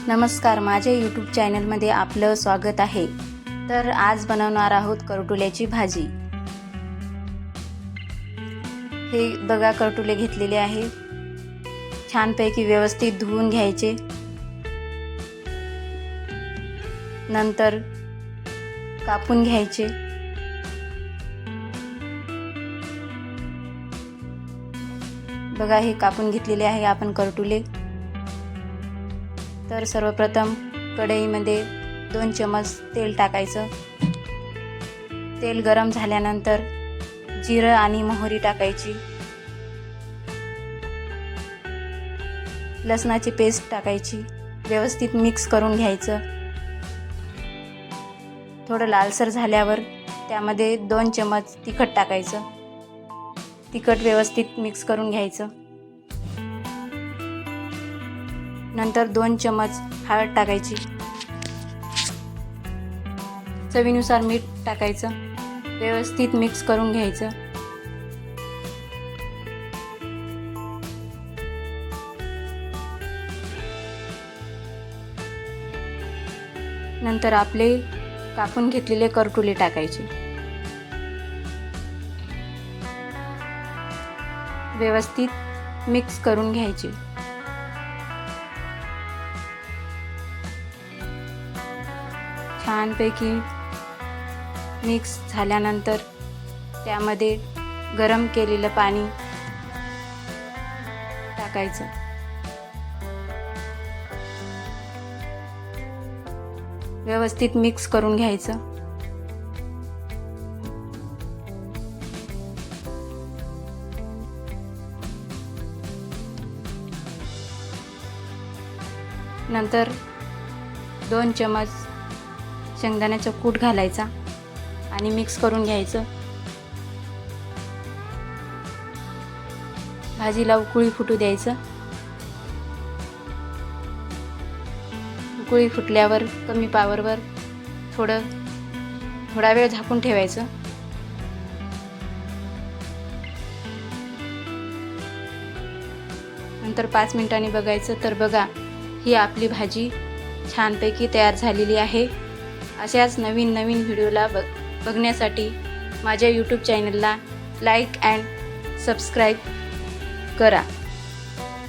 नमस्कार, माझ्या यूट्यूब चॅनलमध्ये आपलं स्वागत आहे। तर आज बनवणार आहोत करटुल्याची भाजी। हे बघा, करटुले घेतलेले आहे, छानपैकी व्यवस्थित धुवून घ्यायचे। नंतर कापून घ्यायचे। बघा, हे कापून घेतलेले आहे आपण करटुले। तर सर्वप्रथम कढईमध्ये 2 चमच तेल टाकायचं। तेल गरम झाल्यानंतर जिरं आणि मोहरी टाकायची। लसणाची पेस्ट टाकायची, व्यवस्थित मिक्स करून घ्यायचं। थोडं लालसर झाल्यावर त्यामध्ये 2 चमच तिखट टाकायचं। तिखट व्यवस्थित मिक्स करून घ्यायचं। नंतर 2 चमच हळद टाकायची। चवीनुसार मीठ टाकायचं, व्यवस्थित मिक्स करून घ्यायचं। नंतर आपले कापून घेतलेले करटुले टाकायचे। व्यवस्थित मिक्स करून घ्यायचे। छानपैकी मिक्स झाल्यानंतर त्यामध्ये गरम केलेलं पाणी टाकायचं। व्यवस्थित मिक्स करून घ्यायचं। नंतर 2 चमच शेंगदाण्याचा कूट घालायचा आणि मिक्स करून घ्यायचं। भाजीला उकळी फुटू द्यायचं। उकळी फुटल्यावर कमी पावरवर थोडा वेळ झाकून ठेवायचं। नंतर 5 मिनिटांनी बघायचं तर बघा, ही आपली भाजी छानपैकी तयार झालेली आहे। अशाच नवीन व्हिडिओला बघण्यासाठी माझ्या यूट्यूब चॅनलला लाईक अँड सबस्क्राईब करा।